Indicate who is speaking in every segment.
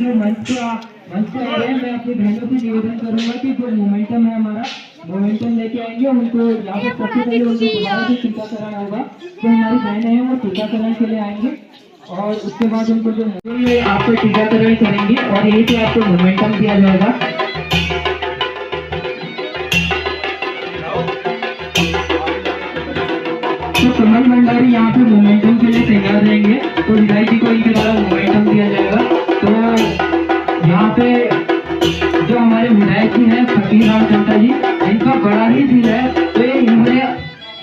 Speaker 1: जो मंच पे आ रहे हैं, मैं अपनी बहनों से निवेदन करूंगा कि जो मोमेंटम है हमारा मोमेंटम लेके आएंगे उनको यहाँ पे सबसे पहले उनको दोबारा भी टीकाकरण होगा। जो हमारी बहनें हैं वो टीकाकरण के लिए आएंगे और उसके बाद उनको जो आपको टीकाकरण करेंगे और यही पे आपको मोमेंटम दिया जाएगा। तो कमल भंडारी यहाँ पे मोमेंटम के लिए तैयार रहेंगे, तो विधायक जी को इनके द्वारा मोमेंटम दिया जाएगा। तो यहाँ पे जो हमारे विधायक जी हैं फकीर राम चंटा जी, इनका बड़ा ही दिल है। तो इन्होंने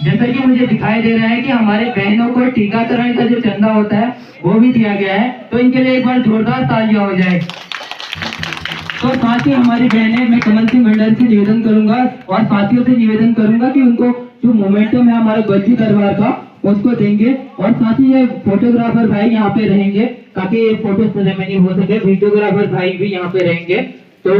Speaker 1: जैसा कि मुझे दिखाई दे रहा है कि हमारे बहनों को टीकाकरण का जो चंदा होता है वो भी दिया गया है, तो इनके लिए एक बार जोरदार तालियां हो जाए। तो साथ ही हमारी बहनें, मैं कमल सिंह भंडारी से निवेदन करूंगा और साथियों से निवेदन करूंगा कि उनको जो मोमेंटम है हमारे बच्ची दरबार का उसको देंगे और साथ ही ये फोटोग्राफर भाई यहाँ पे रहेंगे ताकि ये फोटो सेरेमनी हो सके। वीडियोग्राफर भाई भी यहाँ पे रहेंगे। तो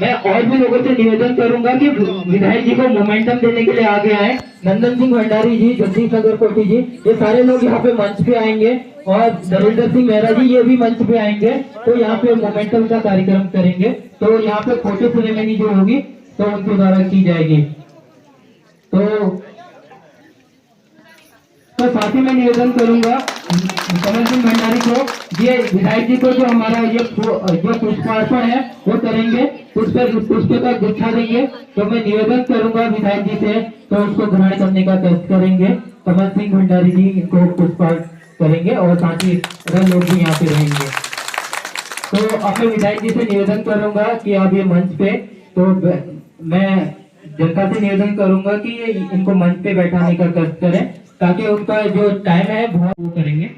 Speaker 1: मैं और भी लोगों से निवेदन करूंगा कि विधायक जी को मोमेंटम देने के लिए आगे आए। नंदन सिंह भंडारी जी, जगदीश नगर कोटी जी, ये सारे लोग यहाँ पे मंच पे आएंगे और नरेंद्र सिंह मेहरा जी ये भी मंच पे आएंगे। तो यहाँ पे मोमेंटम का कार्यक्रम करेंगे। तो यहाँ पे फोटो सेरेमनी जो होगी तो उनके द्वारा की जाएगी। तो साथ ही मैं निवेदन करूंगा कमल सिंह भंडारी को, ये विधायक जी को जो हमारा ये जो पुष्पार्पण है वो करेंगे, पुष्प का गुच्छा देंगे। तो मैं निवेदन करूंगा विधायक जी से तो उसको ग्रहण करने का कष्ट करेंगे। कमल सिंह भंडारी जी इनको पुष्पार्पण करेंगे और साथ ही अन्य लोग भी यहाँ पे रहेंगे। तो अब मैं विधायक जी से निवेदन करूंगा कि आप ये मंच पे, तो मैं जनता से निवेदन करूंगा कि इनको मंच पे बैठाने का कष्ट करें ताकि उनका जो टाइम है वो करेंगे।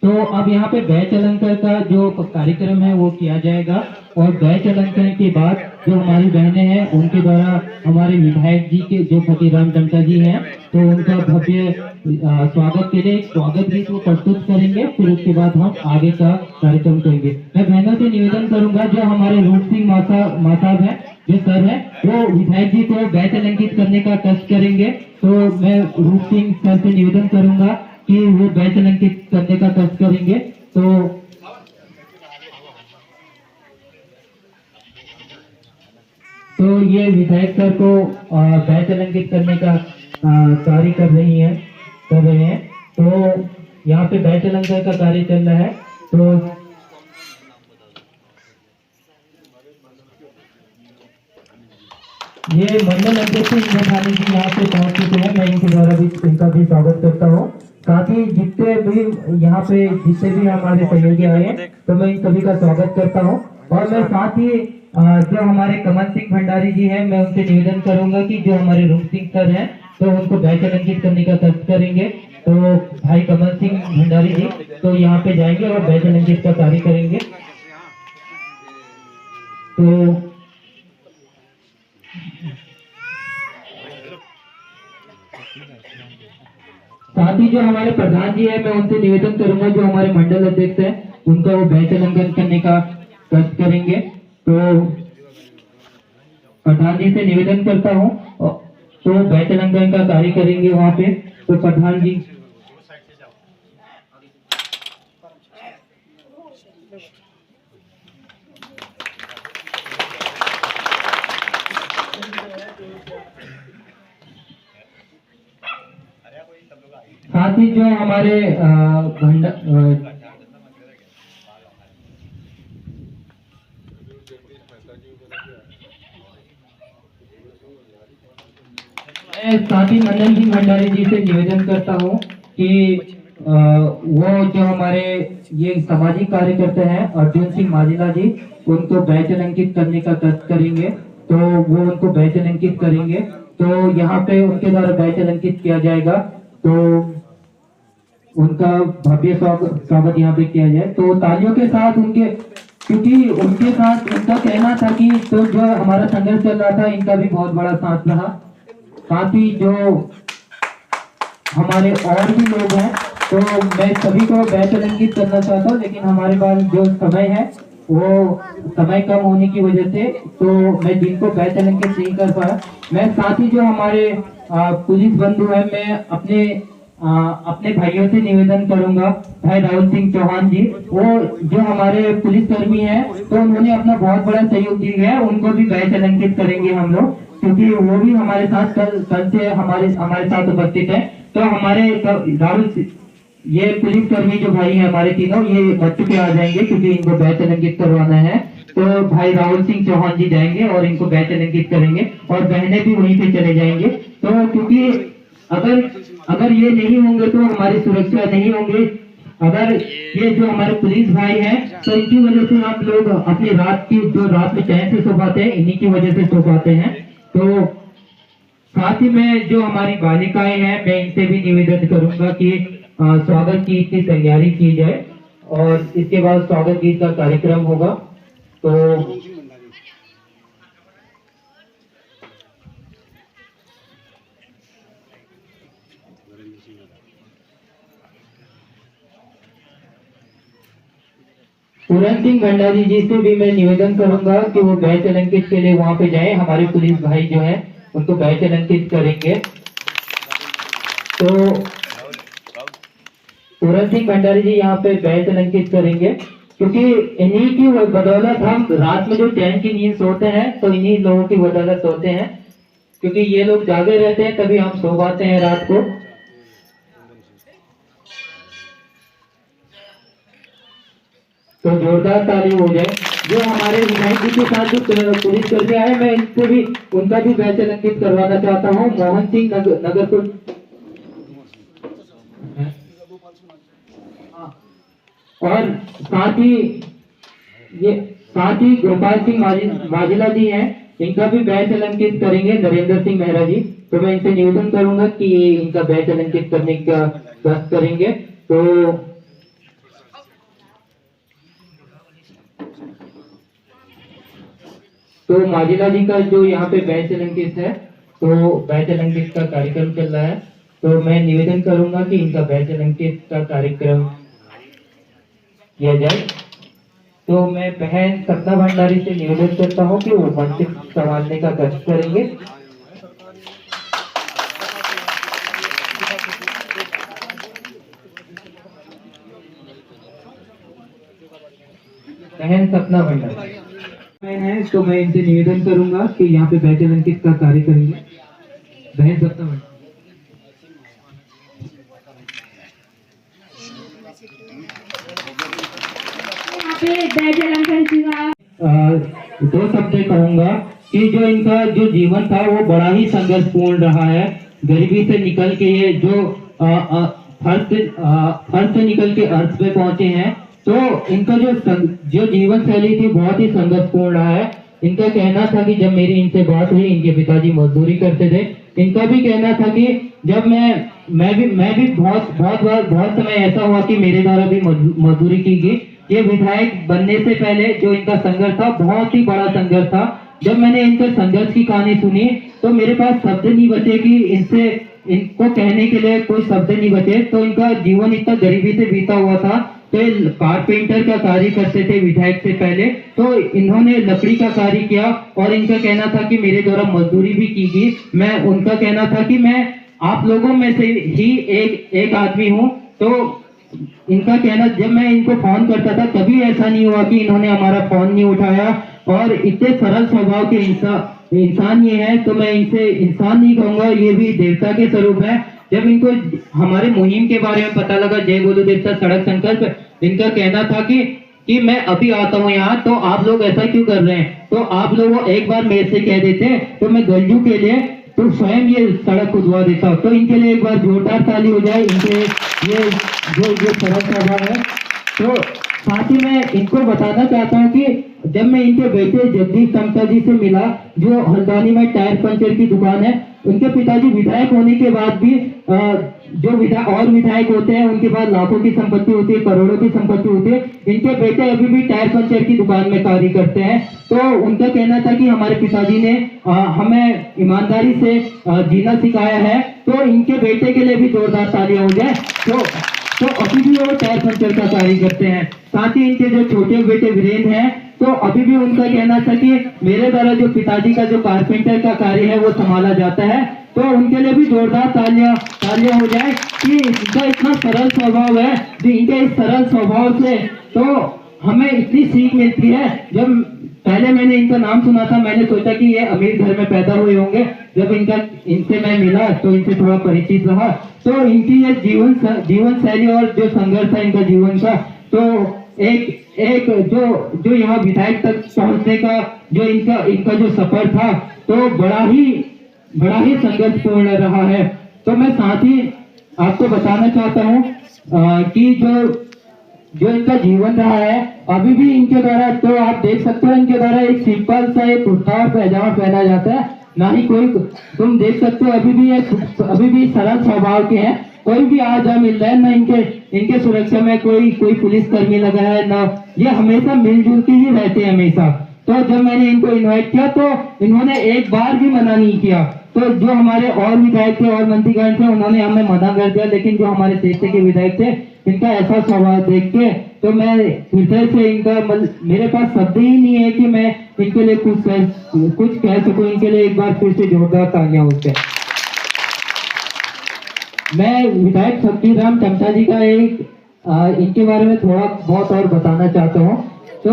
Speaker 1: तो अब यहाँ पे बैच अलंकार का जो कार्यक्रम है वो किया जाएगा और बैच अलंकार के बाद जो हमारी बहनें हैं उनके द्वारा हमारे विधायक जी के जो फकीर राम चंटा जी हैं तो उनका भव्य स्वागत के लिए स्वागत गीत को प्रस्तुत करेंगे। फिर उसके बाद हम आगे का कार्यक्रम करेंगे। मैं बहनों से निवेदन करूंगा जो हमारे रूप सिंह मासाब है, जो सर है, वो विधायक जी को बैच अलंकित करने का कष्ट करेंगे। तो मैं रूप सिंह सर से निवेदन करूंगा कि वो बैच अलंकित करने का कष्ट करेंगे। तो ये विधायक सर को बैच अलंकित करने का कार्य कर रहे हैं। तो यहाँ पे बैच अलंकार का कार्य चल रहा है। तो ये मंडल अध्यक्ष इंद्र थानी जी यहाँ पे पहुंच चुके हैं। मैं इनके द्वारा भी इनका भी स्वागत करता हूँ। साथ ही जितने भी यहाँ पे जितने भी हमारे सहयोगी आए हैं तो मैं इन सभी का स्वागत करता हूँ। और मैं साथ ही जो हमारे कमल सिंह भंडारी जी हैं, मैं उनसे निवेदन करूंगा कि जो हमारे रूप सिंह सर हैं तो उनको बैच अलंकृत करने का कष्ट करेंगे। तो भाई कमल सिंह भंडारी जी तो यहाँ पे जाएंगे और बैच अलंकृत का कार्य करेंगे। तो साथ ही जो हमारे प्रधान जी है, मैं उनसे निवेदन करूंगा जो हमारे मंडल अध्यक्ष है उनका वो बैच अलंकरण करने का कष्ट करेंगे। तो प्रधान जी से निवेदन करता हूँ तो बैच अलंकरण का कार्य करेंगे वहां पे। तो प्रधान जी साथ ही जो हमारे साथ ही मंडल सिंह भंडारी जी से निवेदन करता हूँ कि वो जो हमारे ये सामाजिक कार्यकर्ता हैं अर्जुन सिंह माजिला जी उनको बैच अलंकृत करने का कष्ट करेंगे। तो वो उनको बैच अलंकृत करेंगे। तो यहाँ पे उनके द्वारा बैच अलंकृत किया जाएगा। तो उनका भव्य स्वागत यहाँ पे किया जाए। तो तालियों के साथ उनके, क्योंकि उनके साथ उनका कहना था कि तो जो हमारा संघर्ष चल रहा था इनका भी बहुत बड़ा साथ रहा। साथ ही जो हमारे और भी लोग हैं तो मैं सभी को बैच अलंकृत करना चाहता हूँ, लेकिन हमारे पास जो समय है वो समय कम होने की वजह से तो मैं जिनको बैच अलंकृत नहीं कर पाया। मैं साथ ही जो हमारे पुलिस बंधु है, मैं अपने भाइयों से निवेदन करूंगा। भाई राहुल सिंह चौहान जी वो जो हमारे पुलिस कर्मी हैं तो उन्होंने अपना बहुत बड़ा सहयोग दिया है, उनको भी बैच अलंकृत करेंगे हम लोग, क्योंकि वो भी हमारे साथ कल से हमारे साथ उपस्थित है। तो हमारे राहुल ये पुलिस कर्मी जो भाई है हमारे तीनों ये बच चुके आ जाएंगे क्योंकि इनको बैच अलंकृत करवाना है। तो भाई राहुल सिंह चौहान जी जाएंगे और इनको बैच अलंकृत करेंगे और बहनें भी वहीं पे चले जाएंगे। तो क्योंकि अगर ये नहीं होंगे तो हमारी सुरक्षा नहीं होंगे। अगर ये जो हमारे पुलिस भाई हैं तो इनकी वजह से हम लोग अपनी रात में चैन से सो पाते हैं, इन्हीं की वजह से सो पाते हैं। तो साथ ही में जो हमारी बालिकाएं हैं मैं इनसे भी निवेदन करूंगा कि स्वागत गीत की तैयारी की जाए और इसके बाद स्वागत गीत का कार्यक्रम होगा। तो पूरन सिंह भंडारी जी से भी मैं निवेदन करूंगा कि वो बैच अलंकृत के लिए वहां पे जाए। हमारे पुलिस भाई जो हैं उनको बैच अलंकृत करेंगे। तो पूरन सिंह भंडारी जी यहाँ पे बैच अलंकृत करेंगे क्योंकि इन्हीं की बदौलत हम रात में जो चैन की नींद सोते हैं तो इन्हीं लोगों की बदौलत सोते हैं, क्योंकि ये लोग जागे रहते हैं तभी हम सो पाते हैं रात को। तो जोरदार ताली हो जाए। जो हमारे विधायक जी के साथ जो पुलिस कर्मी आए मैं इनको भी उनका भी बैच अलंकृत करवाना चाहता हूँ। मोहन सिंह नगर और साथ ही गोपाल सिंह माजिला जी हैं, इनका भी बैच अलंकृत करेंगे नरेंद्र सिंह मेहरा जी। तो मैं इनसे निवेदन करूंगा कि इनका बैच अलंकृत करने का कष्ट करेंगे। तो माजिला जी का जो यहाँ पे बैच अलंकृत है तो बैच अलंकृत का कार्यक्रम चल रहा है। तो मैं निवेदन करूंगा कि इनका बैच अलंकृत का कार्यक्रम किया जाए। तो मैं बहन सपना भंडारी से निवेदन करता हूँ कि वो मंच संभालने का कष्ट करेंगे। बहन सपना भंडारी है तो मैं इनसे निवेदन करूंगा कि यहाँ पे बैच अलंकृत का कार्य करेंगे। बहन सपना भंडारी दो शब्द कहूंगा कि जो इनका जो जीवन था वो बड़ा ही संघर्षपूर्ण रहा है। गरीबी से निकल के ये जो फर्स्ट से निकल के अर्थ पे पहुंचे हैं। तो इनका जो जीवन शैली थी बहुत ही संघर्षपूर्ण रहा है। इनका कहना था कि जब मेरी इनसे बात हुई, इनके पिताजी मजदूरी करते थे। इनका भी कहना था कि जब मैं भी बहुत समय ऐसा हुआ कि मेरे द्वारा भी मजदूरी की गई। ये विधायक बनने से पहले जो इनका संघर्ष था बहुत ही बड़ा संघर्ष था। जब मैंने इनके संघर्ष की कहानी सुनी तो मेरे पास शब्द नहीं बचे कि इनको कहने के लिए कोई शब्द नहीं बचे। तो इनका जीवन इतना गरीबी से बीता हुआ था। तो कारपेंटर का कार्य करते थे विधायक से पहले। तो इन्होंने लकड़ी का कार्य किया और इनका कहना था कि मेरे द्वारा मजदूरी भी की गई। मैं उनका कहना था कि मैं आप लोगों में से ही एक आदमी हूँ। तो इनका कहना, जब मैं इनको फोन करता था कभी ऐसा नहीं हुआ कि इन्होंने हमारा फोन नहीं उठाया। और इतने सरल स्वभाव के इंसान ये है। तो मैं इनसे इंसान नहीं कहूंगा, ये भी देवता के स्वरूप है। जब इनको हमारे मुहिम के बारे में पता लगा, जय बोलो देवता सड़क संकल्प, इनका कहना था कि मैं अभी आता हूँ यहाँ, तो आप लोग ऐसा क्यों कर रहे हैं। तो आप लोग एक बार मेरे से कह देते तो मैं गंजू के लिए तो स्वयं ये सड़क खुदवा देता हूँ। तो इनके लिए एक बार जोरदार ताली हो जाए। इनके ये जो सरल स्वभाव है। तो साथ ही मैं इनको बताना चाहता हूँ कि जब मैं इनके बेटे जगदीश तमता जी से मिला, जो हल्द्वानी में टायर पंचर की दुकान है, उनके पिताजी विधायक होने के बाद भी जो विधायक होते हैं उनके पास लाखों की संपत्ति होती है, करोड़ों की संपत्ति होती है। इनके बेटे अभी भी टायर पंचर की दुकान में कार्य करते हैं। तो उनका कहना था कि हमारे पिताजी ने हमें ईमानदारी से जीना सिखाया है। तो इनके बेटे के लिए भी जोरदार तालियां हो जाए। तो अभी भी वो टायर पंचर का कार्य करते हैं। साथ ही इनके जो छोटे बेटे वीरेंद्र हैं, तो अभी भी उनका कहना था कि मेरे द्वारा जो पिताजी का जो कारपेंटर का कार्य है वो संभाला जाता है। तो उनके लिए भी जोरदार तालियां हो जाए कि इनका इतना सरल स्वभाव है। जो इनके इस सरल स्वभाव से तो हमें इतनी सीख मिलती है। जब पहले मैंने इनका नाम सुना था, मैंने सोचा कि ये अमीर घर में पैदा हुए होंगे। जब इनसे मैं मिला तो इनसे थोड़ा परिचित रहा। तो इनकी ये जीवन शैली और जो संघर्ष था इनका जीवन का, तो एक जो यहाँ विधायक तक पहुंचने का जो इनका जो सफर था, तो बड़ा ही संघर्षपूर्ण रहा है। तो मैं साथ ही आपको बताना चाहता हूँ कि जो इनका जीवन रहा है, अभी भी इनके द्वारा, तो आप देख सकते हो इनके द्वारा एक सिंपल सा एक कुर्ता और पैजामा पहना जाता है। ना ही कोई, तुम देख सकते हो अभी भी सरल स्वभाव के हैं। कोई भी आ जा मिल रहा है, ना इनके सुरक्षा में कोई पुलिस कर्मी लगा है, ना ये हमेशा मिलजुल के ही रहते हैं हमेशा। तो जब मैंने इनको इनवाइट किया तो इन्होंने एक बार भी मना नहीं किया। तो जो हमारे और विधायक थे और मंत्रीगण थे उन्होंने हमें मना कर दिया, लेकिन जो हमारे क्षेत्र के विधायक थे, इनका ऐसा स्वभाव देख के तो मैं हृदय से मेरे पास शब्द ही नहीं है कि मैं इनके लिए कुछ कह सकूं। इनके लिए एक बार फिर से जोरदार तालियां होते हैं। मैं विधायक शक्तिराम तमता जी का इनके बारे में थोड़ा बहुत और बताना चाहता हूँ। तो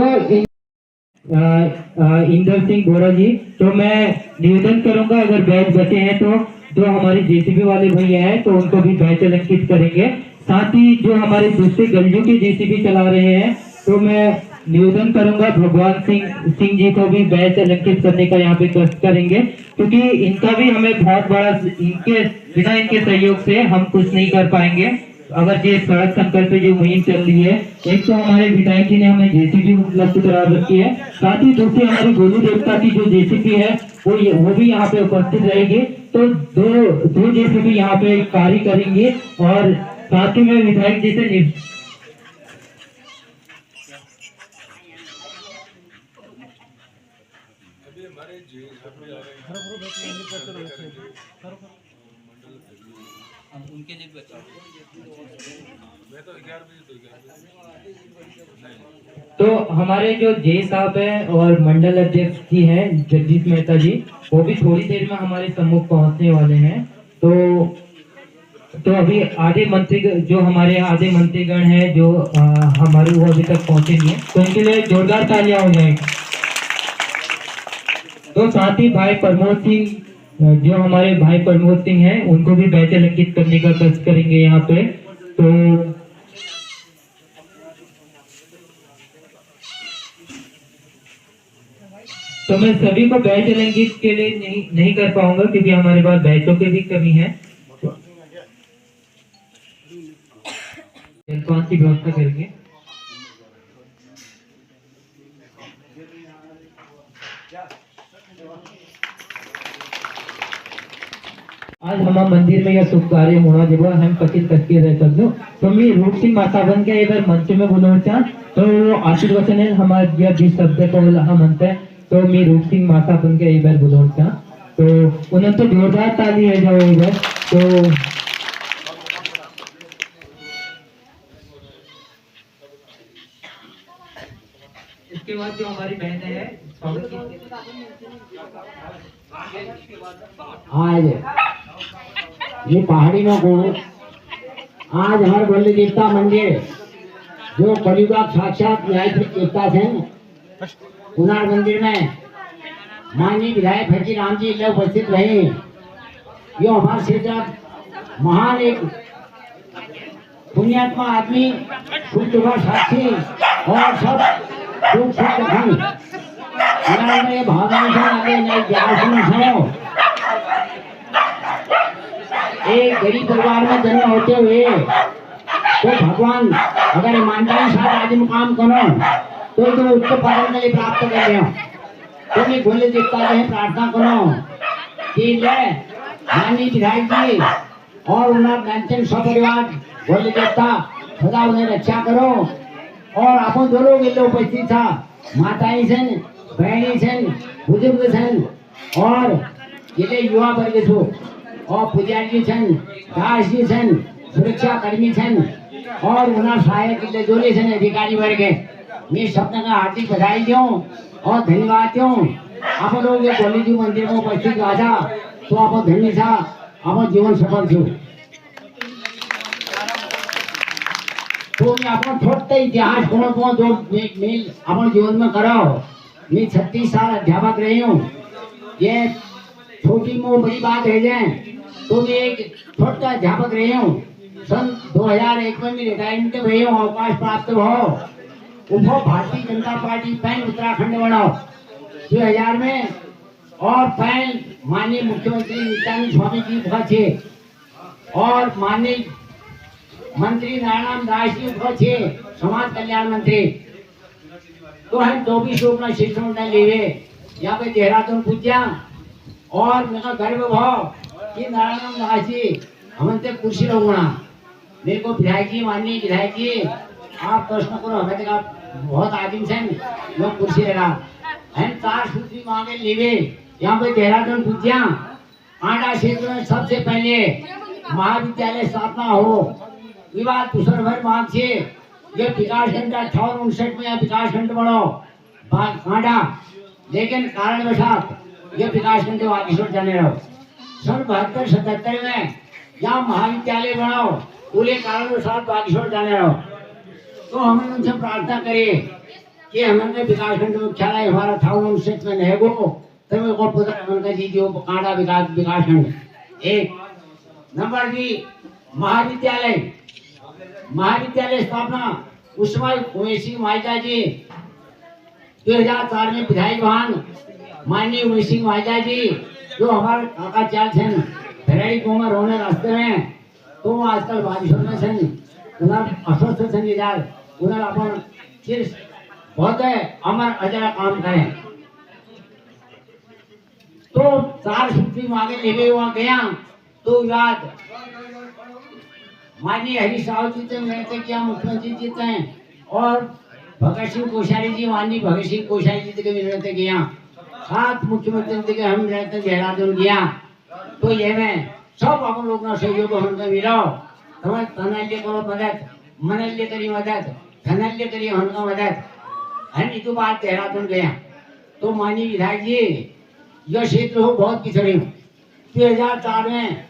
Speaker 1: इंदर सिंह बोरा जी, तो मैं निवेदन करूंगा अगर बैच बचे हैं तो जो हमारे जेसीबी वाले भैया हैं तो उनको भी बैच अलंकित करेंगे। साथ ही जो हमारे दूसरे गंजू के जेसीबी चला रहे हैं, तो मैं निवेदन करूंगा भगवान सिंह जी को भी बैच अलंकित करने का यहाँ पे कष्ट करेंगे, क्योंकि इनका भी हमें बहुत बड़ा, बिना इनके सहयोग से हम कुछ नहीं कर पाएंगे। अगर ये सड़क संकल्प पे जो मुहिम चल रही है, एक तो हमारे विधायक जी ने हमें जेसीबी उपलब्ध करा रखी है, साथ ही दूसरी हमारी गोलू देवता की जो जेसीबी है वो भी यहाँ पे उपस्थित रहेगी। तो दो जेसीबी यहाँ पे कार्य करेंगे। और साथ ही में विधायक जी से उनके लिए तो हमारे जो जे साहब हैं और मंडल अध्यक्ष जी हैं जगदीश मेहता जी, वो भी थोड़ी देर में हमारे सम्मुख पहुंचने वाले हैं। तो अभी हमारे आधे मंत्रीगण हैं जो हमारे वो अभी तक पहुंचे नहीं है, तो उनके लिए जोरदार तालियां हो जाएगी। तो साथ ही भाई प्रमोद सिंह, जो हमारे भाई प्रमोद सिंह हैं, उनको भी बैच अलंकित करने का कष्ट करेंगे यहाँ पे। तो मैं सभी को बैच अलंकित के लिए नहीं कर पाऊंगा, क्योंकि हमारे पास बैचों की भी कमी है। जलपान की व्यवस्था करेंगे। आज हमारा मंदिर में यह शुभ कार्य होना जब हम पचित करके रह सकते तो मैं रूप सिंह माता बन के एक बार मंच में बोलूँगा तो आशीर्वचन है हमारे यह 20 शब्द को हम मनते हैं तो मैं रूप सिंह माता बन के एक बार बोलूँगा तो उन्हें तो जोरदार ताली है जाओ एक बार तो इसके बाद जो हमारी बहनें हैं स्वागत
Speaker 2: आज ये पहाड़ी में को आज हर बल्ली देवता मंदिर जो कलियुगा साक्षात न्यायिक देवता थे कुनार मंदिर में माननीय विधायक फकीर राम जी उपस्थित रहे। यो हमारे क्षेत्र महान एक पुण्यात्मा आदमी शुद्ध साक्षी और सब दुख सुख भावना से आगे नहीं सुनो एक गरीब परिवार में जन्म होते हुए तो भगवान अगर ईमानदारी साथ आदि मुकाम करो तो तुम उच्च पद में प्राप्त कर रहे हो तो मैं बोले देखता है प्रार्थना करो कि ले माननीय विधायक जी और उन्हें सपरिवार बोले देवता सदा उन्हें रक्षा करो और अपन जो लोग उपस्थित था माताएं सन बहनी सन बुजुर्ग सन और ये युवा वर्ग छो और पुजारी सन दास जी सन सुरक्षा कर्मी सन और उन्हें सहायक जोड़े सन अधिकारी वर्ग मैं सबका हार्दिक बधाई दूं और धन्यवाद दूं। आप लोग ये बोली जी मंदिर में उपस्थित आजा तो आप धन्य था आप जीवन सफल छो तो मैं अपन छोटे इतिहास को जो मेल अपन जीवन में कराओ मैं 36 साल अध्यापक रही हूँ ये छोटी मोटी बड़ी बात है जाए तो मैं एक छोटा अध्यापक रही हूँ सन 2001 में रिटायरमेंट रही हूँ अवकाश प्राप्त हो उनको भारतीय जनता पार्टी पैन उत्तराखंड बनाओ 2000 में और पैन माननीय मुख्यमंत्री नित्यानंद स्वामी जी थे और माननीय मंत्री नारायण दास जी समाज कल्याण मंत्री तो हम 24 लोग ना शिक्षण लिए यहाँ पे देहरादून पूजा और मेरा गर्व भाव कि नारायण दास जी हमसे कुर्सी लगना मेरे को विधायक जी माननीय विधायक जी आप प्रश्न करो हमें का बहुत आदिम से लोग कुर्सी लगा हम 4 सूत्री मांगे लिए यहाँ पे देहरादून पूजा आंडा क्षेत्र में सबसे पहले महाविद्यालय स्थापना हो विवाद दूसर भर मांग से ये विकास खंड 58-59 में विकास खंड बढ़ो कांडा लेकिन कारणवशात ये विकास खंड वागीश्वर जाने रहो सन 72-77 में यहाँ महाविद्यालय बनाओ पूरे कारणवशात वागीश्वर जाने रहो तो हमने उनसे प्रार्थना करी कि हमारे विकास खंड मुख्यालय हमारा 58-59 में नहीं गो तो मेरे को पुत्र हमने दीजिए कांडा विकास खंड एक नंबर 2 महाविद्यालय स्थापना उस्मान उमेशी माइजा जी 2004 में विधायक वाहन माननीय उमेशी माइजा जी जो हमारे काका चाल छन भराड़ी कोमर होने रास्ते में तो आजकल बारिशों में छन उन्हें अस्वस्थ छन इधर उन्हें अपन सिर्फ बहुत अमर अजर काम करें तो 4 सूत्री मांगे लेवे वहाँ गया तो याद माननीय हरीश राव जी से मिलते किया मुख्यमंत्री जी थे और भगत सिंह कोश्यारी जी माननीय भगत सिंह कोश्यारी जी के मिलते गया 7 मुख्यमंत्री के हम रहते देहरादून गया तो ये में सब अपन लोग ना सहयोग हमको मिलो तुम्हें तनल्य करो मदद मनल्य करी मदद धनल्य करी हमको मदद है नहीं तो बात देहरादून गया तो माननीय विधायक जी यह क्षेत्र हो बहुत पिछड़ी 2004 में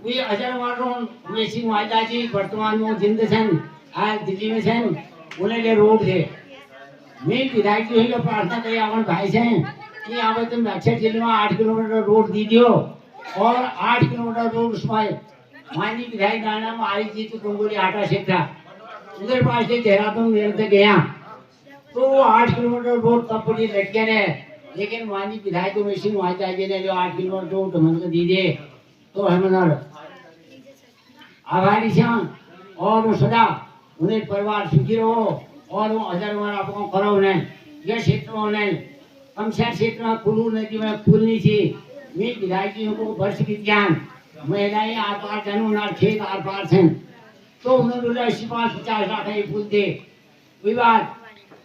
Speaker 2: वे अजर वालों मेसिंग माता जी वर्तमान में जिंद सन आज दिल्ली में सन उन्हें ले रोड थे मैं विधायक जी लोग प्रार्थना करी अपन भाई से कि यहाँ पे तुम अक्षर जिले में 8 किलोमीटर रोड दी दियो और 8 किलोमीटर रोड उसमें माननीय विधायक नाम आई जी तो कुंगुली आटा से था उधर पास से देहरादून मिलते गया तो 8 किलोमीटर रोड तब बड़ी लटके रहे लेकिन माननीय विधायक मेसिंग माता जी ने जो 8 किलोमीटर रोड हमको दी दे तो हम आभारी श्याम और सदा उन्हें परिवार सुखी रहो और वो अजर वर आपको करो उन्हें ये क्षेत्र में उन्हें कमशा क्षेत्र में कुल्लू नदी में खुलनी थी मैं विधायक को वर्ष विज्ञान महिलाएं आर पार जानू ना खेत आर पार थे तो उन्होंने बोला 50 लाख ये पुल दे कोई बात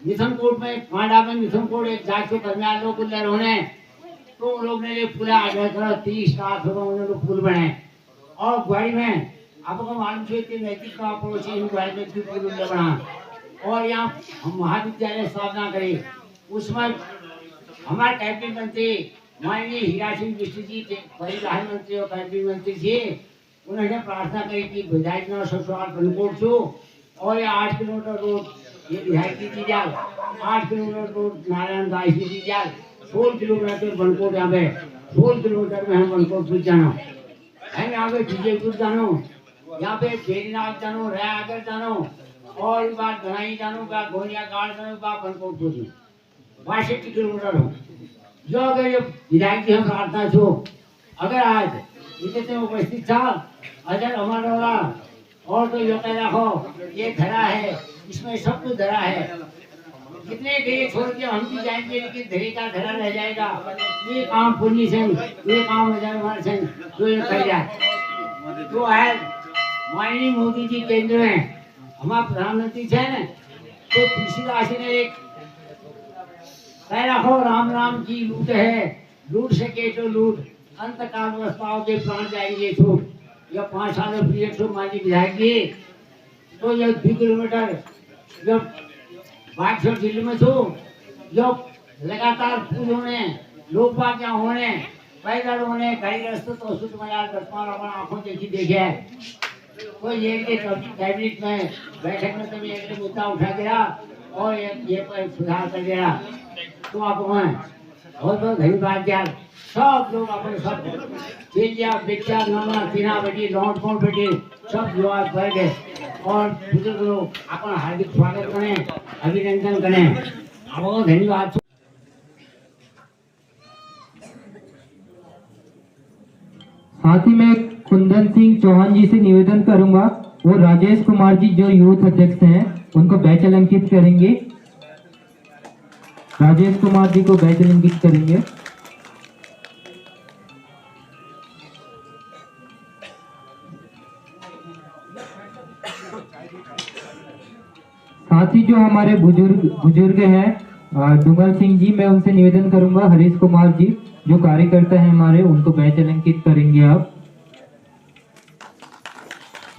Speaker 2: मिशन कोर्ट में मांडा में मिशन कोर्ट एक जाग के दरमियान लोग गुजर होने तो उन लोग ने ये पूरा आगे करा 30 लाख रुपए उन्होंने पुल बनाए और ग्वाड़ी में आपको मालूम है कि नैतिक का पड़ोसी इन ग्वाड़ी में भी पुल बना और यहाँ हम महाविद्यालय स्थापना करें उसमें हमारे कैबिनेट मंत्री माननीय हीरा सिंह बिष्ट जी परिवहन मंत्री और कैबिनेट मंत्री जी उन्होंने प्रार्थना करी कि विधायक न ससुराल बनकोट छो और ये 8 किलोमीटर रोड ये विधायक की दी जाए 8 किलोमीटर रोड नारायण दास की दी जाए 16 किलोमीटर बनकोट यहाँ पे 16 किलोमीटर में हम बनकोट पूछ जाना हम यहाँ पे विजयपुर जानो यहाँ पे बेरीनाथ जानो रायगढ़ जानो और इस बार धनाई जानो बा गोनिया गाड़ जानो बा बनकोट पूछ 62 किलोमीटर हो जो अगर ये विधायक जी हम प्रार्थना छो अगर आज इतने उपस्थित था अजर हमारा वाला और तो यो कह रखो ये धरा है इसमें सब कुछ धरा है कितने देर छोड़ के हम भी जाएंगे लेकिन धरे का धरा रह जाएगा ये काम पुण्य से ये काम अजर हमारे से तो ये कर जाए तो है माननीय मोदी जी केंद्र में हमारा प्रधानमंत्री है ना तो तुलसीदास ने एक कह रखो राम राम की लूट है लूट सके तो लूट अंत काल अवस्थाओं के प्राण जाएंगे छूट यह 5 साल में पीरियड छो माजी विधायक जी तो यह 2 किलोमीटर जब 500 जिले में छो जब लगातार पूज होने लोग बाग यहाँ होने पैदल होने गाड़ी रास्ते तो सुध मजार दसमार अपना आंखों देखी देखे तो ये कि कैबिनेट में बैठक में तभी एक मुद्दा उठा दिया और ये सुधार कर दिया तो आप बहुत बहुत धन्यवाद यार सब लोग अपने सब चीजिया बिच्चा नमना तीना बेटी लौट कौन बेटी सब युवा कर गए और बुजुर्ग लोग अपन हार्दिक स्वागत करें अभिनंदन करें बहुत धन्यवाद
Speaker 1: साथ ही मैं कुंदन सिंह चौहान जी से निवेदन करूंगा वो राजेश कुमार जी जो यूथ अध्यक्ष हैं उनको बैच अलंकित करेंगे राजेश कुमार जी को बैच अलंकित करेंगे साथ ही जो हमारे बुजुर्ग हैं डुमल सिंह जी मैं उनसे निवेदन करूंगा हरीश कुमार जी जो कार्यकर्ता हैं हमारे उनको बैच अलंकित करेंगे आप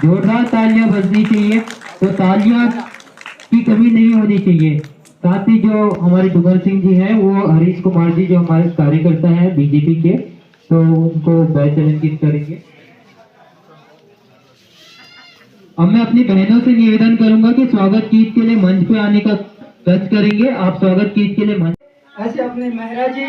Speaker 1: जोरदार तालियां बजनी चाहिए तो तालियां की कमी नहीं होनी चाहिए साथ ही जो हमारे डुमल सिंह जी हैं वो हरीश कुमार जी जो हमारे कार्यकर्ता हैं बीजेपी के तो उनको बैच अलंकित करेंगे अब मैं अपनी बहनों से निवेदन करूंगा कि स्वागत गीत के लिए मंच पे आने का कष्ट करेंगे आप स्वागत गीत के लिए मंच
Speaker 3: ऐसे अपने मेहरा जी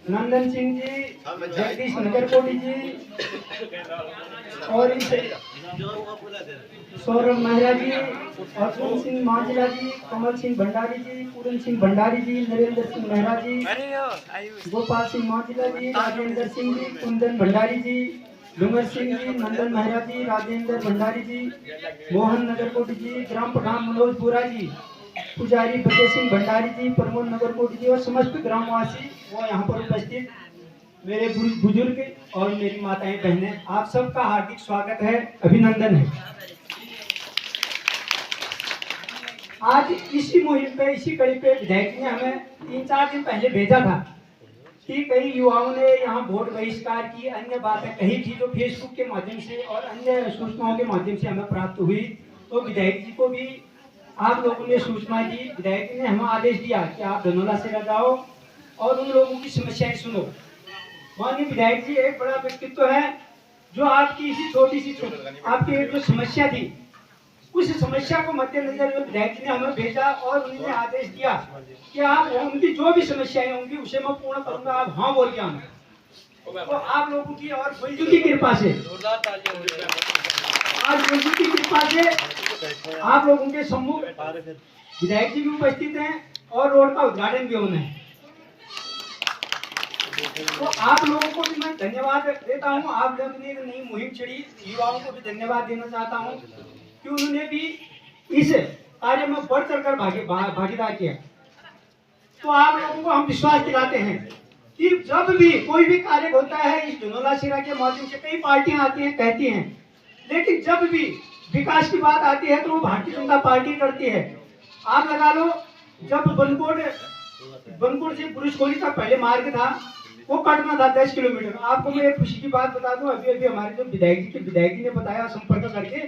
Speaker 3: नंदन सिंह जी जगदीश नगरकोटी जी और सौरभ मेहरा जी अर्जुन सिंह मांझला जी कमल सिंह भंडारी जी पूरन सिंह भंडारी जी नरेंद्र सिंह मेहरा जी गोपाल सिंह मांझला जी राजेंद्र सिंह जी कुंदन भंडारी जी डूंगर सिंह जी नंदन मेहरा जी राजेंद्र भंडारी जी मोहन नगरकोटी जी ग्राम प्रधान मनोजपुरा जी पुजारी फतेह सिंह भंडारी जी प्रमोद नगरकोटी जी और समस्त ग्रामवासी वो यहाँ पर उपस्थित मेरे बुजुर्ग और मेरी माताएं बहनें आप सबका हार्दिक स्वागत है अभिनंदन है। आज इसी मुहिम पे इसी कड़ी पे विधायक ने हमें 3-4 दिन पहले भेजा था कि कई युवाओं ने यहाँ वोट बहिष्कार की अन्य बातें कही थी जो फेसबुक के माध्यम से और अन्य सूचनाओं के माध्यम से हमें प्राप्त हुई तो विधायक जी को भी आप लोगों ने सूचना दी विधायक ने हमें आदेश दिया कि आप धनोला से जाओ और उन लोगों की समस्याएं सुनो। माननीय विधायक जी एक बड़ा व्यक्तित्व है जो आपकी इसी छोटी सी आपकी एक जो समस्या थी उस समस्या को मद्देनजर में विधायक जी ने हमें भेजा और उन्होंने आदेश दिया कि आप उनकी जो भी समस्याएं होंगी उसे मैं पूर्ण करूंगा आप हाँ बोल के आना तो आप लोगों की और बलजू की कृपा से आज योगी की कृपा से आप लोगों के सम्मुख विधायक जी भी उपस्थित हैं और रोड का उद्घाटन भी होना है। तो आप लोगों को भी मैं धन्यवाद देता हूं। आप लोगों ने नई मुहिम छेड़ी, युवाओं को भी धन्यवाद देना चाहता हूं कि उन्होंने भी इस कार्य में बढ़ चढ़कर भागीदार किया। तो आप लोगों को हम विश्वास दिलाते हैं कि जब भी कोई भी कार्य होता है इस धनोला शिरा के माध्यम से, कई पार्टियां आती हैं कहती हैं, लेकिन जब भी विकास की बात आती है तो वो भारतीय जनता पार्टी करती है। आप लगा लो, जब बनकोट से पुरुषकोली का पहले मार्ग था वो कटना था 10 किलोमीटर। आपको मैं एक खुशी की बात बता दूं, अभी हमारे जो विधायक जी ने बताया संपर्क करके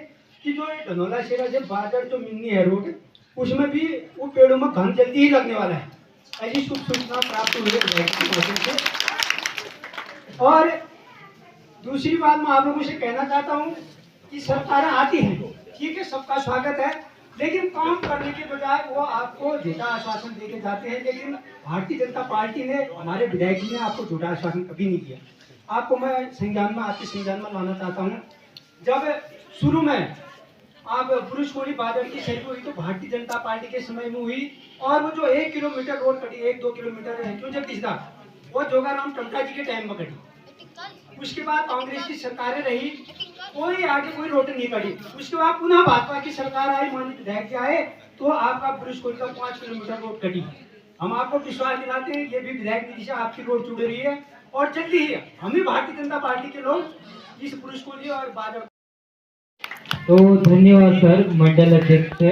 Speaker 3: कि जो धनोला शिरा से बाजार जो मिलनी है रोड, उसमें भी वो पेड़ों में घन जल्दी ही लगने वाला है। ऐसी शुभ सूचना प्राप्त हुई है विधायक के माध्यम से। और दूसरी बात मैं आप लोगों से कहना चाहता हूँ कि सरकारें आती हैं, ठीक है, सबका स्वागत है, लेकिन काम करने के बजाय वो आपको झूठा आश्वासन देके जाते हैं। लेकिन भारतीय जनता पार्टी ने, हमारे विधायक जी ने आपको झूठा आश्वासन कभी नहीं किया। आपको मैं आपके संज्ञान में लाना चाहता हूँ, जब शुरू में आप पुरुषकोली बादल की शुरू हुई तो भारतीय जनता पार्टी के समय में हुई, और वो जो 1 किलोमीटर रोड कटी, 1-2 किलोमीटर क्यों जब दिखता, वो जोगाराम टंका जी के टाइम में कटी। उसके बाद कांग्रेस की सरकारें रही, कोई आगे कोई रोड नहीं कटी। उसके बाद पुनः भाजपा की सरकार आई, माननीय विधायक जी आए, तो आपका पुरुषकोली का 5 किलोमीटर रोड कटी। हम आपको विश्वास दिलाते हैं ये भी विधायक निधि से आपकी रोड जुड़ रही है, और जल्दी ही हम भी भारतीय जनता पार्टी के लोग इस पुरुषकोली और बादल।
Speaker 1: तो धन्यवाद सर, मंडल अध्यक्ष से।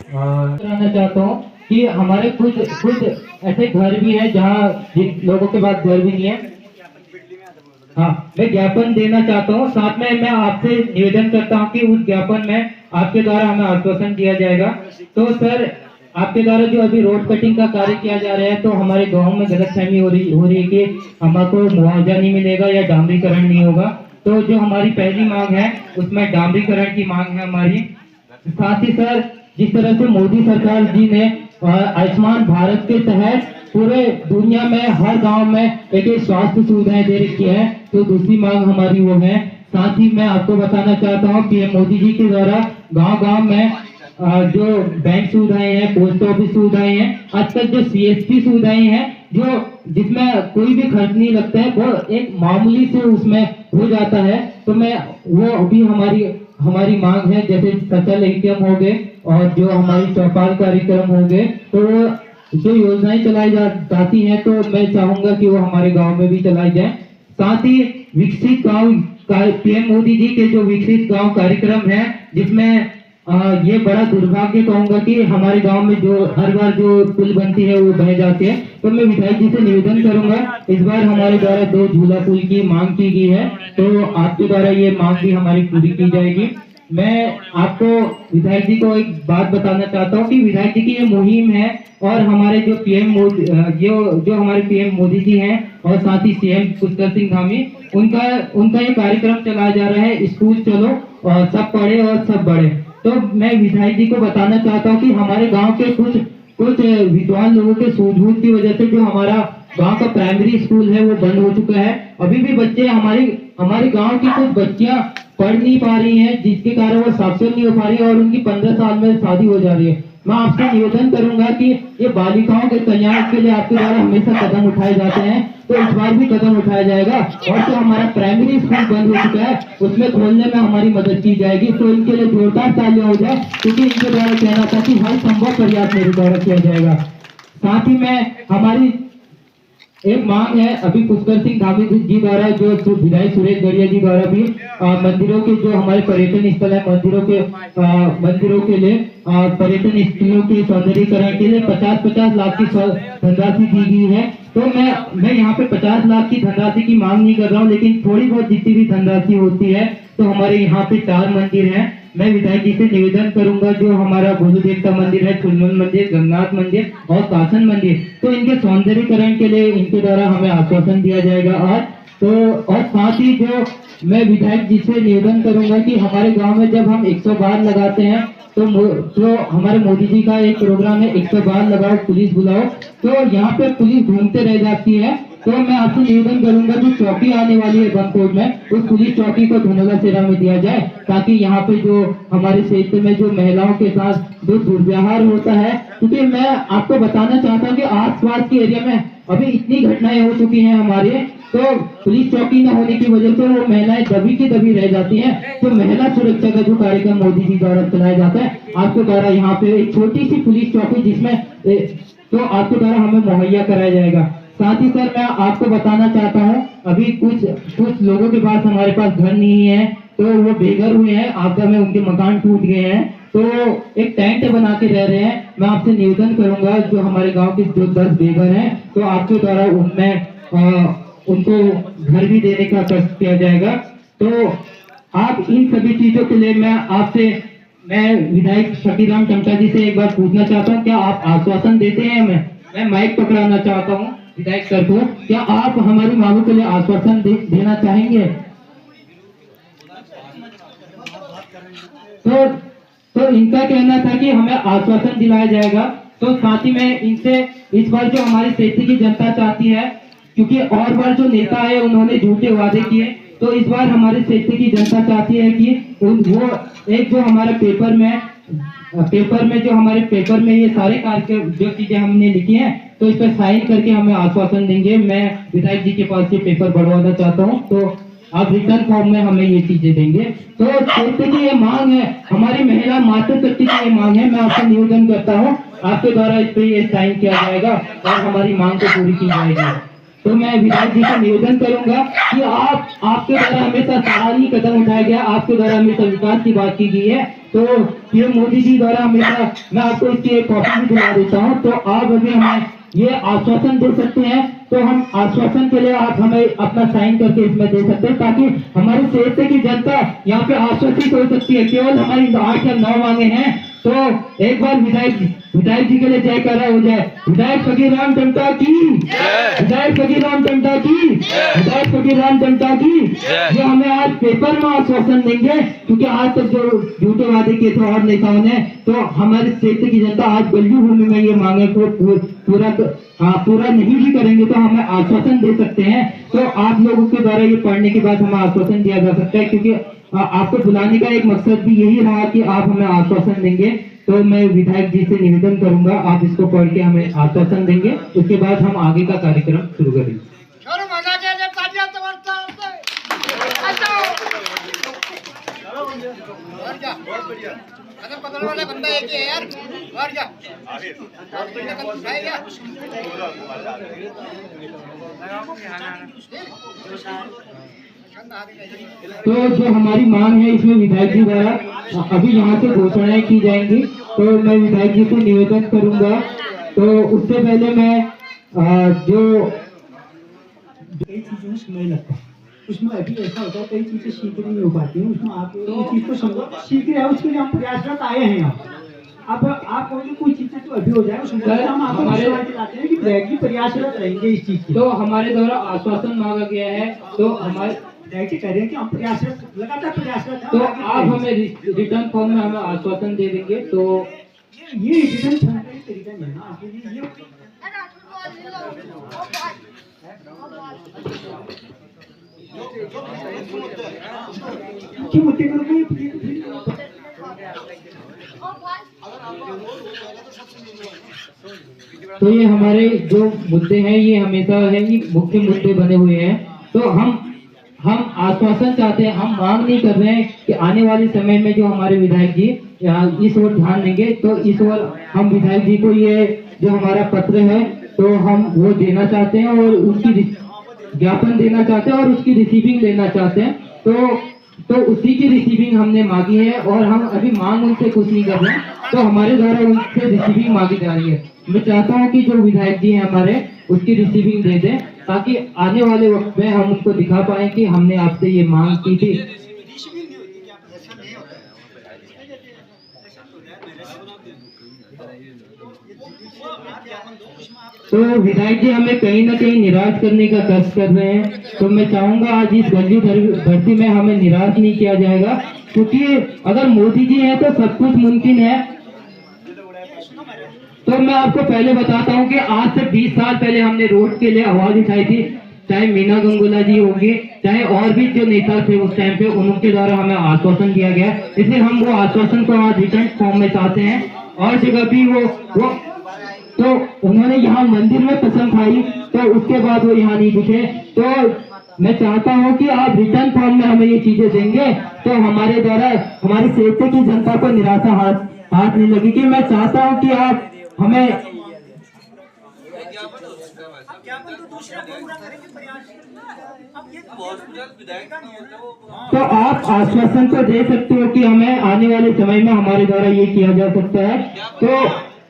Speaker 1: कहना चाहता हूँ कि हमारे कुछ ऐसे घर भी हैं जहाँ जिन लोगों के पास घर भी नहीं है। हाँ, मैं ज्ञापन देना चाहता हूँ, साथ में मैं आपसे निवेदन करता हूँ कि उस ज्ञापन में आपके द्वारा हमें आश्वासन दिया जाएगा। तो सर, आपके द्वारा जो अभी रोड कटिंग का कार्य किया जा रहा है, तो हमारे गांव में गलतफहमी हो रही है कि हमको मुआवजा नहीं मिलेगा या डामरीकरण नहीं होगा। तो जो हमारी पहली मांग है उसमें डामरीकरण की मांग है हमारी। साथ ही सर, जिस तरह से मोदी सरकार जी ने आयुष्मान भारत के तहत पूरे दुनिया में हर गांव में एक स्वास्थ्य सुविधाएं दे रखी है, तो दूसरी मांग हमारी वो है। साथ ही मैं आपको बताना चाहता हूँ पीएम मोदी जी के द्वारा गांव-गांव में जो बैंक सुविधाएं हैं, पोस्ट ऑफिस सुविधाएं हैं, आजकल जो सीएसपी सुविधाएं हैं, जो जिसमें कोई भी खर्च नहीं लगता है, वो एक मामूली से उसमें हो जाता है। तो मैं वो अभी हमारी मांग है, जैसे सचल एटीएम हो गए और जो हमारी चौपाल कार्यक्रम हो गए, तो जो योजनाएं चलाई जाती हैं, तो मैं चाहूंगा कि वो हमारे गांव में भी चलाई जाए। साथ ही विकसित गांव, पीएम मोदी जी के जो विकसित गांव कार्यक्रम है, जिसमें ये बड़ा दुर्भाग्य कहूंगा कि हमारे गांव में जो हर बार जो पुल बनती है वो बह जाती है। तो मैं विधायक जी से निवेदन करूंगा, इस बार हमारे द्वारा 2 झूला पुल की मांग की गई है, तो आपके द्वारा ये मांग भी हमारी पूरी की जाएगी। मैं आपको विधायक जी को एक बात बताना चाहता हूँ कि विधायक जी की ये मुहिम है, और हमारे जो पीएम मोदी जो हमारे पीएम मोदी जी हैं, और साथ ही सीएम पुष्कर सिंह धामी, उनका ये कार्यक्रम चलाया जा रहा है, स्कूल चलो और सब पढ़े और सब बढ़े। तो मैं विधायक जी को बताना चाहता हूँ कि हमारे गांव के कुछ विद्वान लोगों के सूझबूझ की वजह से जो हमारा गांव का प्राइमरी स्कूल है वो बंद हो चुका है। अभी भी बच्चे हमारे गांव की कुछ बच्चियां पढ़ नहीं पा रही हैं, जिसके कारण वो साक्षर नहीं हो पा रही है, और उनकी 15 साल में शादी हो जा रही है। मैं आपसे निवेदन करूंगा कि ये बालिकाओं के कल्याण के लिए आपके द्वारा हमेशा कदम उठाए जाते हैं, तो इस बार भी कदम उठाया जाएगा। और जो हमारा प्राइमरी स्कूल बंद हो चुका है उसमें खोलने में हमारी मदद की जाएगी। तो इनके लिए जोरदार तालियां हो जाए, क्योंकि इनके द्वारा कहना था कि हर संभव प्रयास मेरे द्वारा किया जाएगा। साथ ही में हमारी एक मांग है, अभी पुष्कर सिंह धामी जी द्वारा, जो विधायक सुरेश गड़िया जी द्वारा भी मंदिरों के जो हमारे पर्यटन स्थल है, मंदिरों के लिए पर्यटन स्थलों के सौंदर्यीकरण के लिए 50-50 लाख की धनराशि दी गई है। तो मैं यहाँ पे 50 लाख की धनराशि की मांग नहीं कर रहा हूँ, लेकिन थोड़ी बहुत जितनी भी धनराशि होती है, तो हमारे यहाँ पे 4 मंदिर हैं। मैं विधायक जी से निवेदन करूंगा, जो हमारा गुरुदेव का मंदिर है, चुलमन मंदिर, गंगनाथ मंदिर और कासन मंदिर, तो इनके सौंदर्यीकरण के लिए इनके द्वारा हमें आश्वासन दिया जाएगा आज। तो और साथ ही जो मैं विधायक जी से निवेदन करूंगा कि हमारे गांव में जब हम 112 लगाते हैं, तो हमारे मोदी जी का एक प्रोग्राम है 112 लगाओ पुलिस बुलाओ, तो यहाँ पे पुलिस घूमते रह जाती है। तो मैं आपसे निवेदन करूंगा जो चौकी आने वाली है बनकोट में, उस पुलिस चौकी को धुंधला सेरा में दिया जाए, ताकि यहाँ पे जो हमारे क्षेत्र में जो महिलाओं के साथ जो दुर्व्यवहार होता है, क्योंकि मैं आपको बताना चाहता हूँ कि आस-पास के एरिया में अभी इतनी घटनाएं हो चुकी हैं हमारे, तो पुलिस चौकी न होने की वजह से वो महिलाएं दबी की दबी रह जाती हैं। तो महिला सुरक्षा का जो कार्यक्रम मोदी जी द्वारा चलाया जाता है, आपके द्वारा यहाँ पे एक छोटी सी पुलिस चौकी जिसमें तो आपके द्वारा हमें मुहैया कराया जाएगा। साथ ही सर मैं आपको बताना चाहता हूँ, अभी कुछ लोगों के पास हमारे पास घर नहीं है, तो वो बेघर हुए हैं, आपदा में उनके मकान टूट गए हैं, तो एक टेंट बना के रह रहे हैं। मैं आपसे निवेदन करूंगा जो हमारे गांव के जो 10 बेघर हैं, तो आपके द्वारा उनमें उनको घर भी देने का कष्ट किया जाएगा। तो आप इन सभी चीजों के लिए मैं विधायक फकीराम टमटा जी से एक बार पूछना चाहता हूँ, क्या आप आश्वासन देते हैं हमें? मैं माइक पकड़ाना चाहता हूँ विधायक सर को, क्या आप हमारी मांगों के लिए आश्वासन देना चाहेंगे? तो इनका कहना था कि हमें आश्वासन दिलाया जाएगा। तो साथ ही में इनसे इस बार जो हमारी क्षेत्र की जनता चाहती है, क्योंकि और बार जो नेता है उन्होंने झूठे वादे किए, तो इस बार हमारे क्षेत्र की जनता चाहती है कि वो एक जो हमारे पेपर में ये सारे कार्यक्रम जो चीजें हमने लिखी हैं, तो इस पर साइन करके हमें आश्वासन देंगे। मैं विधायक जी के पास ये पेपर बढ़वाना चाहता हूँ, तो आप रिटर्न फॉर्म में हमें ये चीजें देंगे। तो क्षेत्र की ये मांग है, हमारी महिला मातृशक्ति की ये मांग है। मैं आपसे निवेदन करता हूँ आपके द्वारा इस पे ये साइन किया जाएगा और हमारी मांग को पूरी की जाएगी। तो मैं विधायक जी से निवेदन करूंगा कि आपके द्वारा हमेशा सराहनीय कदम उठाया गया, आपके द्वारा हमेशा विकास की बात की गई है, तो पीएम मोदी जी द्वारा हमेशा, मैं आपको इसकी एक कॉपी भी दिला देता हूँ, तो आप अभी हमें ये आश्वासन दे सकते हैं, तो हम आश्वासन के लिए आप हमें अपना साइन करके इसमें दे सकते हैं, ताकि हमारे क्षेत्र की जनता यहाँ पे आश्वसित हो सकती है। केवल हमारी 8 या 9 मांगे हैं, तो एक बार विधायक जी के लिए जयकारा हो जाए। विधायक फकीराम टमटा की, विधायक फकीराम टमटा की, विधायक फकीराम टमटा की। ये हमें आज पेपर में आश्वासन देंगे, क्योंकि आज तक जो झूठे वादे किए थे और नेताओं ने, तो हमारे क्षेत्र की जनता आज गली भूमि में ये मांगे को पूरा नहीं भी करेंगे, तो हमें आश्वासन दे सकते हैं। तो आप लोगों के द्वारा ये पढ़ने के बाद हमें आश्वासन दिया जा सकता है, क्योंकि आपको बुलाने का एक मकसद भी यही रहा कि आप हमें आश्वासन देंगे। तो मैं विधायक जी से निवेदन करूंगा, आप इसको पढ़ के हमें आश्वासन देंगे, उसके बाद हम आगे का कार्यक्रम शुरू करेंगे।
Speaker 4: वाला बंदा एक ही है यार, और क्या
Speaker 1: तो जो हमारी मांग है इसमें विधायक जी द्वारा अभी यहाँ से घोषणाएं की जाएंगी, तो मैं विधायक जी से निवेदन करूंगा। तो उससे पहले मैं जो
Speaker 3: कई चीजों में समय लगता है, उसमें अभी ऐसा होता है कई चीजें शीघ्र नहीं हो पाती हैं, उसमें आप इस चीज को समझो शीघ्र है, उसके लिए हम प्रयासरत आए हैं यहाँ। अब आप कहोगे कोई चीजें तो अभी हो जाए, उसमें हम आपको विश्वास दिलाते हैं कि विधायक जी प्रयासरत रहेंगे इस चीज की।
Speaker 1: तो हमारे द्वारा आश्वासन मांगा गया है, तो हमारे
Speaker 3: विधायक जी कह रहे हैं कि हम प्रयासरत लगातार प्रयासरत हैं।
Speaker 1: तो आप हमें रिटर्न फॉर्म में हमें आश्वासन दे देंगे। तो
Speaker 3: ये रिटर्न फॉर्म का तरीका नहीं है ना आपके लिए, ये कि मुद्दे को
Speaker 1: तो ये हमारे जो मुद्दे हैं ये हमेशा है कि मुख्य मुद्दे बने हुए हैं। तो हम आश्वासन चाहते हैं, हम मांग नहीं कर रहे हैं कि आने वाले समय में जो हमारे विधायक जी इस ओर ध्यान देंगे, तो इस ओर हम विधायक जी को ये जो हमारा पत्र है तो हम वो देना चाहते हैं और उसकी ज्ञापन देना चाहते हैं और उसकी रिसीविंग लेना चाहते हैं। तो उसी की रिसीविंग हमने मांगी है और हम अभी मांग उनसे कुछ नहीं कर रहे हैं, तो हमारे द्वारा उनसे रिसीविंग मांगी जा रही है। मैं चाहता हूं कि जो विधायक जी हैं हमारे उसकी रिसीविंग दे दें, ताकि आने वाले वक्त में हम उनको दिखा पाए कि हमने आपसे ये मांग की थी। तो विधायक जी हमें कहीं ना कहीं निराश करने का कष्ट कर रहे हैं, तो मैं चाहूंगा आज इस गली भर्ती में हमें निराश नहीं किया जाएगा, क्योंकि अगर मोदी जी हैं तो सब कुछ मुमकिन है। तो मैं आपको पहले बताता हूँ कि आज से 20 साल पहले हमने रोड के लिए आवाज उठाई थी, चाहे मीना गंगुला जी होगी, चाहे और भी जो नेता थे उस टाइम पे, उनके द्वारा हमें आश्वासन दिया गया, इसलिए हम वो आश्वासन को आज रिटर्न फॉर्म में चाहते हैं। और जगह भी वो तो उन्होंने यहाँ मंदिर में कसम खाई, तो उसके बाद वो यहाँ नहीं दिखे। तो मैं चाहता हूँ कि आप रिटर्न फॉर्म में हमें ये चीजें देंगे, तो हमारे द्वारा हमारे क्षेत्र की जनता को निराशा हाथ नहीं लगेगी। मैं चाहता हूँ कि आप हमें तो आप आश्वासन तो दे सकते हो कि हमें आने वाले समय में हमारे द्वारा ये किया जा सकता है, तो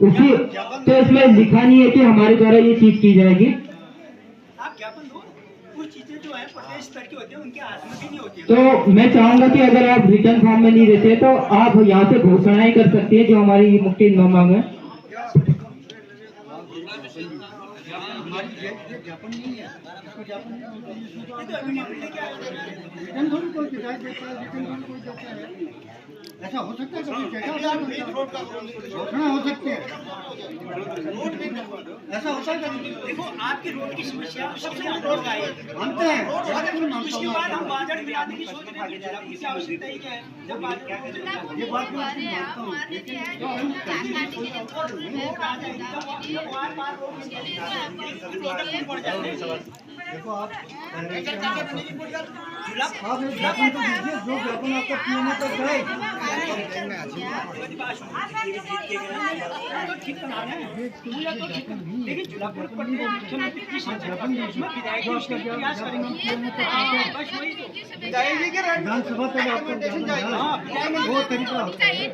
Speaker 1: इसमें लिखा नहीं है कि हमारे द्वारा ये चीज की जाएगी।
Speaker 3: आप ज्ञापन दो, कुछ चीजें जो है प्रदेश स्तर की होती है, उनके हाथ में भी नहीं होती है।
Speaker 1: तो मैं चाहूंगा कि अगर आप रिटर्न फॉर्म में नहीं देते तो आप यहाँ से घोषणाएं कर सकते हैं जो हमारी मुख्य मांग है।
Speaker 5: ऐसा हो सकता है कभी घोषणा हो सकती है, ऐसा होता है कभी?
Speaker 3: देखो आपकी रोड की समस्या सबसे बड़ी रोड का है,
Speaker 5: मानते हैं।
Speaker 3: उसके बाद हम बाजार में आने की सोच रहे हैं, इसकी आवश्यकता ही क्या है? जब बाजार
Speaker 5: ये बात मैं मानता हूँ, देखो आप एक ज्ञापन तो दीजिए, जो ज्ञापन आपका पीएमओ तक जाए।
Speaker 3: लेकिन जुलापुर मुख्यमंत्री की ज्ञापन में विधायक उसका प्रयास करेंगे।
Speaker 5: विधानसभा तक आपका ज्ञापन वो तरीका होता है।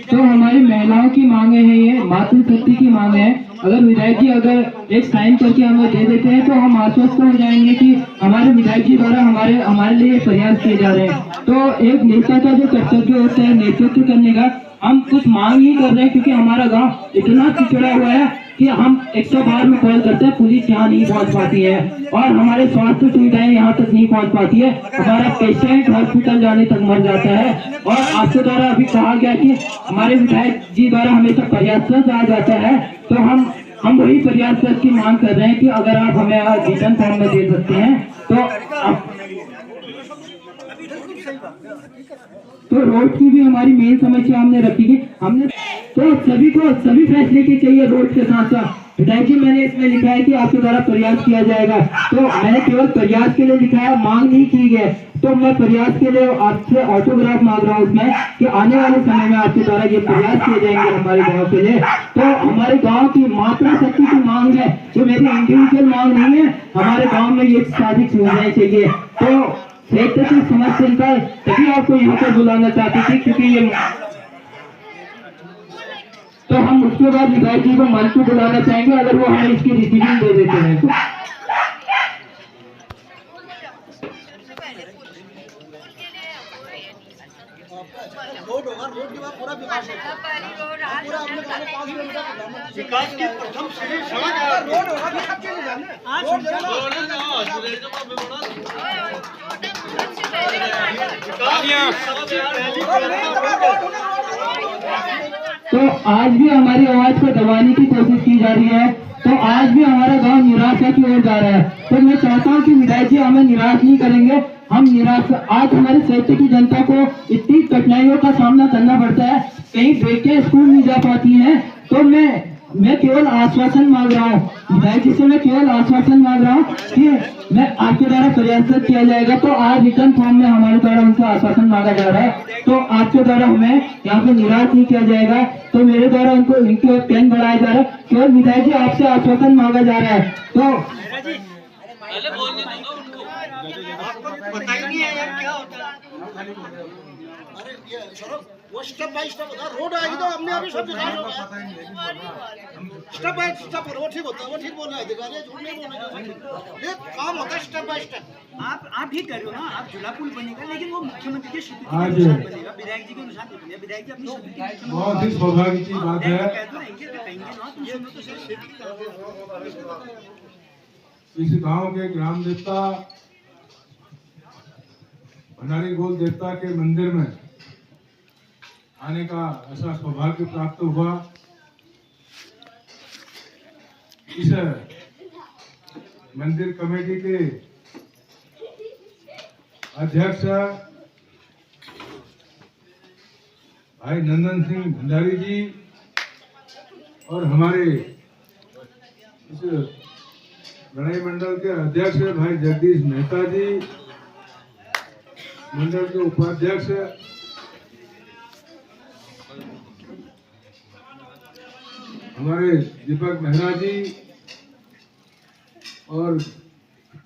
Speaker 1: तो हमारी महिलाओं की मांगे हैं, ये मातृशक्ति की मांग है। अगर विधायक जी अगर एक साइन करके हमें दे देते हैं तो हम आश्वस्त हो जाएंगे कि हमारे विधायक जी द्वारा हमारे लिए प्रयास किए जा रहे हैं। तो एक नेता का जो कर्तव्य होता है नेतृत्व करने का, हम कुछ मांग ही कर रहे हैं क्योंकि हमारा गांव इतना पिछड़ा हुआ है कि हम 112 में कॉल करते हैं, पुलिस यहाँ नहीं पहुँच पाती है और हमारे स्वास्थ्य सुविधाएं यहाँ तक नहीं पहुँच पाती है। हमारा पेशेंट हॉस्पिटल जाने तक मर जाता है। और आपके द्वारा अभी कहा गया कि हमारे विधायक जी द्वारा हमेशा प्रयासरत कहा जाता है, तो हम वही प्रयासरत की मांग कर रहे हैं कि अगर आप हमें रिटर्न फॉर्म में दे सकते हैं तो रोड की भी हमारी मेन समस्या हमने रखी थी। हमने तो सभी फैसले के चाहिए रोड के साथ साथ। विधायक जी मैंने इसमें लिखा है कि आपके द्वारा प्रयास किया जाएगा, तो मैंने केवल प्रयास के लिए लिखा है, मांग नहीं की गई। तो मैं प्रयास के लिए आपसे ऑटोग्राफ मांग रहा हूँ उसमें कि आने वाले समय में आपके द्वारा ये प्रयास किए जाएंगे हमारे गाँव के लिए। तो हमारे गाँव की मातृशक्ति की मांग है, जो मेरी इंडिविजुअल मांग नहीं है। हमारे गाँव में ये सारी सुविधाएं चाहिए, तो क्षेत्र की समस्या तभी आपको यहाँ पर बुलाना चाहती थी, क्योंकि ये तो हम उसके बाद विधायक जी को मंच पे बुलाना चाहेंगे अगर वो हमें इसकी रिसीविंग दे देते हैं तो।
Speaker 5: विकास की प्रथम सीढ़ी सड़क है, रोड
Speaker 1: तो आज भी हमारी आवाज को दबाने की कोशिश की जा रही है, तो आज भी हमारा गांव निराशा की ओर जा रहा है। तो मैं चाहता हूं कि विधायक जी हमें निराश नहीं करेंगे। हम निराश आज हमारे क्षेत्र की जनता को इतनी कठिनाइयों का सामना करना पड़ता है, कहीं बेटियां स्कूल नहीं जा पाती हैं। तो मैं केवल आश्वासन मांग रहा हूँ विधायक जी से, मैं केवल आश्वासन मांग रहा हूँ कि मैं आपके द्वारा प्रयास किया जाएगा। तो आज रिटर्न फॉर्म में हमारे द्वारा उनका आश्वासन मांगा जा रहा है, तो आपके द्वारा हमें यहाँ पे निराश नहीं किया जाएगा। तो मेरे द्वारा उनको इनकी ओर पेन बढ़ाया जा रहा है, केवल विधायक जी आपसे आश्वासन मांगा जा रहा है। तो
Speaker 5: पता ही नहीं है यार क्या होता है। अरे ये सड़क वो स्टेप बाय स्टेप होता है, रोड आएगी तो हमने अभी सब विकास होगा, स्टेप बाय स्टेप वो ठीक होता है, वो ठीक बोल रहे हैं अधिकारी, झूठ नहीं बोल रहे, ये काम होता है स्टेप बाय स्टेप।
Speaker 3: आप ही कर रहे हो ना, आप झूला पुल बनेगा लेकिन वो मुख्यमंत्री की स्वीकृति के अनुसार बनेगा, विधायक जी के अनुसार नहीं बनेगा। विधायक जी अपनी स्वीकृति
Speaker 6: बहुत ही सौभाग्य की बात है। इस गांव के ग्राम देवता भंडारी गोल देवता के मंदिर में आने का ऐसा सौभाग्य प्राप्त हुआ इस मंदिर कमेटी के अध्यक्ष भाई नंदन सिंह भंडारी जी और हमारे इस लड़ाई मंडल के अध्यक्ष भाई जगदीश मेहता जी, मंडल के उपाध्यक्ष हमारे दीपक मेहरा जी और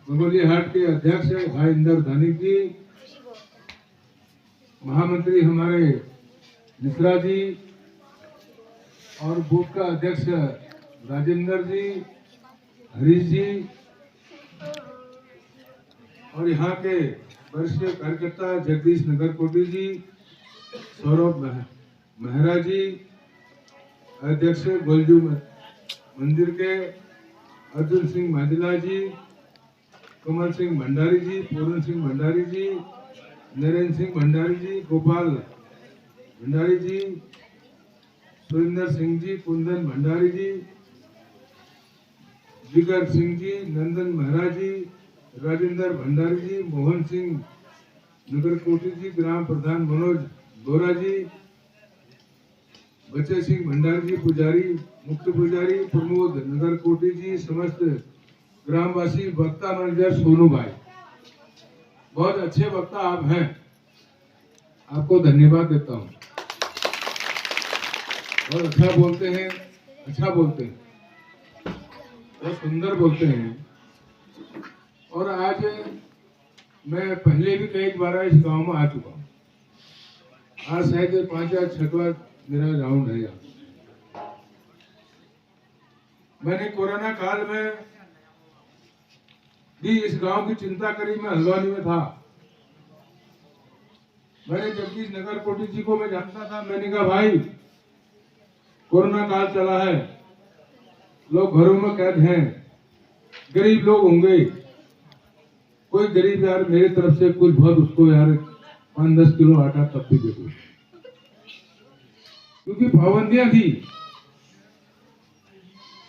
Speaker 6: बंगोली हाट के अध्यक्ष भाई इंदर धानिक जी, महामंत्री हमारे मिश्रा जी और बूथ का अध्यक्ष राजेंद्र जी, हरीश जी और यहाँ के वरिष्ठ कार्यकर्ता जगदीश नगरकोटी जी, सौरभ मेहरा जी, अध्यक्ष गोलजू मंदिर के अर्जुन सिंह मादिला जी, कमल सिंह भंडारी जी, पूरन सिंह भंडारी जी, नरेंद्र सिंह भंडारी जी, गोपाल भंडारी जी, सुरेंद्र सिंह जी, कुंदन भंडारी जी, जिगर सिंह जी, नंदन मेहरा जी, राजेंद्र भंडारी जी, मोहन सिंह नगरकोटी जी, ग्राम प्रधान मनोज बोरा जी, बच्चे सिंह भंडारी जी, पुजारी मुख्य पुजारी प्रमोद नगरकोटी जी, समस्त ग्रामवासी, वक्ता मैनेजर सोनू भाई, बहुत अच्छे वक्ता आप हैं, आपको धन्यवाद देता हूँ। बहुत अच्छा बोलते हैं, बहुत सुंदर बोलते हैं। और आज मैं पहले भी कई बार इस गांव में आ चुका हूँ, आज शायद 5 या 6वां मेरा राउंड है यहाँ। मैंने कोरोना काल में भी इस गांव की चिंता करी, मैं हल्द्वानी में था। मैंने जगदीश नगरकोटी जी को मैं जानता था, मैंने कहा भाई कोरोना काल चला है, लोग घरों में कैद हैं, गरीब लोग होंगे, कोई गरीब यार मेरी तरफ से कुछ बहुत उसको यार 5-10 किलो आटा तब भी दे दो, क्योंकि पाबंदियां थी,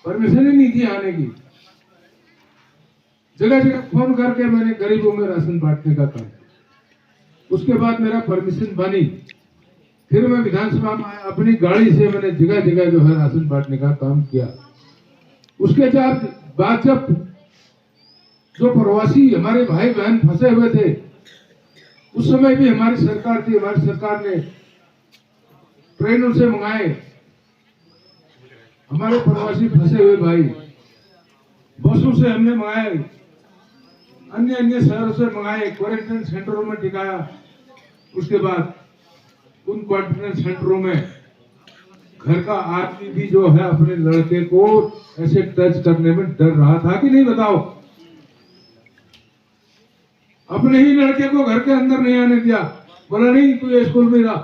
Speaker 6: परमिशन ही नहीं थी आने की। जगह जगह फोन करके मैंने गरीबों में राशन बांटने का काम, उसके बाद मेरा परमिशन बनी, फिर मैं विधानसभा में अपनी गाड़ी से मैंने जगह जगह जो है राशन बांटने का काम किया। उसके बाद जब जो प्रवासी हमारे भाई बहन फंसे हुए थे, उस समय भी हमारी सरकार थी, हमारी सरकार ने ट्रेनों से मंगाए, हमारे प्रवासी फंसे हुए भाई बसों से हमने मंगाए, अन्य शहरों से मंगाए, क्वारंटाइन सेंटरों में टिकाया। उसके बाद उन क्वारंटाइन सेंटरों में घर का आदमी भी जो है अपने लड़के को ऐसे टच करने में डर रहा था कि नहीं, बताओ? अपने ही लड़के को घर के अंदर नहीं आने दिया, बोला नहीं तू ये स्कूल में रहा,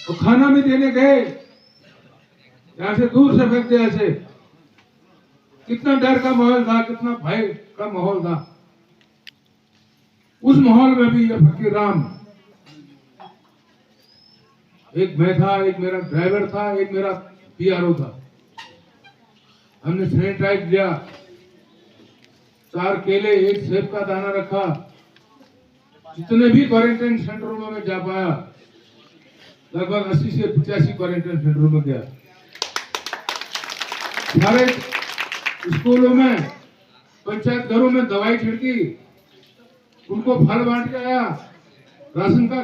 Speaker 6: तो खाना भी देने गए, यहां से दूर से फेंक दिया ऐसे। कितना डर का माहौल था, कितना भय का माहौल था। उस माहौल में भी ये फकीर राम, एक मैं था, एक मेरा ड्राइवर था, एक मेरा पीआरओ था, हमने सैनिटाइज किया, 4 केले, 1 सेब का दाना रखा। जितने भी क्वारंटाइन सेंटरों में मैं जा पाया, लगभग 80 से 85 क्वारंटाइन सेंटरों में गया। सारे स्कूलों में, पंचायत घरों में दवाई छिड़की, उनको फल बांट के आया, राशन का